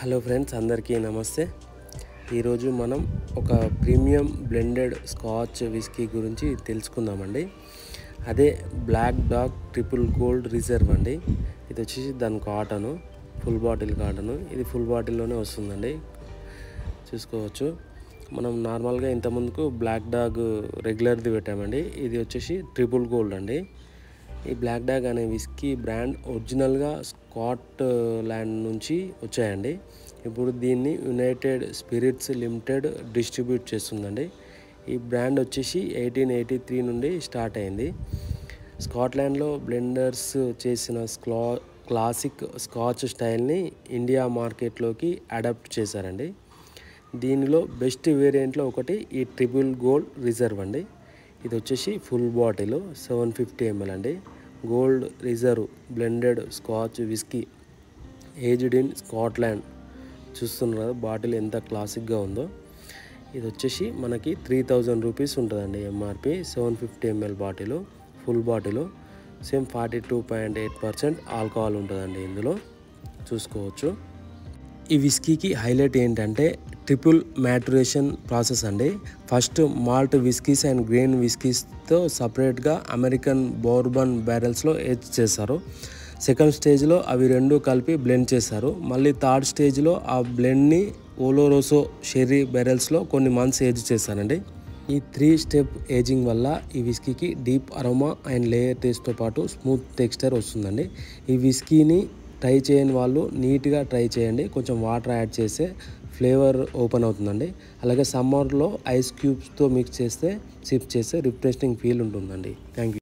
Hello friends, అందరికీ నమస్తే. ఈరోజు మనం ఒక ప్రీమియం బ్లెండెడ్ స్కాచ్ విస్కీ గురించి తెలుసుకుందామండి. అదే Black Dog triple gold reserve అండి. ఇది వచ్చేసి దాని కాటను, ఫుల్ బాటిల్ కాటను. ఇది ఫుల్ బాటిల్లోనే వస్తుందండి, చూసుకోవచ్చు. మనం నార్మల్గా ఇంతకుముందుకు బ్లాక్ డాగ్ రెగ్యులర్ది పెట్టామండి. ఇది వచ్చేసి ట్రిపుల్ గోల్డ్ అండి. ఈ బ్లాక్ డాగ్ అనే విస్కీ బ్రాండ్ ఒరిజినల్గా స్కాట్ ల్యాండ్ నుంచి వచ్చాయండి. ఇప్పుడు దీన్ని యునైటెడ్ స్పిరిట్స్ లిమిటెడ్ డిస్ట్రిబ్యూట్ చేస్తుందండి. ఈ బ్రాండ్ వచ్చేసి 1883 నుండి స్టార్ట్ అయింది. స్కాట్లాండ్లో బ్లెండర్స్ చేసిన క్లాసిక్ స్కాచ్ స్టైల్ని ఇండియా మార్కెట్లోకి అడాప్ట్ చేశారండి. దీనిలో బెస్ట్ వేరియంట్లో ఒకటి ఈ ట్రిపుల్ గోల్డ్ రిజర్వ్ అండి. ఇది వచ్చేసి ఫుల్ బాటిల్ 750 ml అండి. Gold reserve blended scotch whisky aged in Scotland. చూస్తున్నారు బాటిల్ ఎంత క్లాసిక్గా ఉందో. ఇది వచ్చేసి మనకి 3000 రూపీస్ ఉంటుందండి MRP. 750 ml bottle, full bottle. Same 42.8% alcohol ఉంటుందండి ఇందులో, చూసుకోవచ్చు. ఈ విస్కీకి హైలైట్ ఏంటంటే ట్రిపుల్ మ్యాటురేషన్ ప్రాసెస్ అండి. First malt whiskies and grain విస్కీస్తో సపరేట్గా అమెరికన్ బోర్బన్ బ్యారెల్స్లో ఏజ్ చేస్తారు. సెకండ్ స్టేజ్లో అవి రెండు కలిపి బ్లెండ్ చేస్తారు. మళ్ళీ థర్డ్ స్టేజ్లో ఆ బ్లెండ్ని ఓలోరోసో షెర్రీ బ్యారెల్స్లో కొన్ని మంత్స్ ఏజ్ చేస్తారండి. ఈ 3 స్టెప్ ఏజింగ్ వల్ల ఈ విస్కీకి డీప్ అరోమా అండ్ లేయర్ టేస్ట్తో పాటు స్మూత్ టెక్స్చర్ వస్తుందండి. ఈ విస్కీని ట్రై చేయని వాళ్ళు నీట్గా ట్రై చేయండి. కొంచెం వాటర్ యాడ్ చేస్తే ఫ్లేవర్ ఓపెన్ అవుతుందండి. అలాగే సమ్మర్లో ఐస్ క్యూబ్స్తో మిక్స్ చేస్తే సిప్ చేస్తే రిఫ్రెషింగ్ ఫీల్ ఉంటుందండి. Thank you.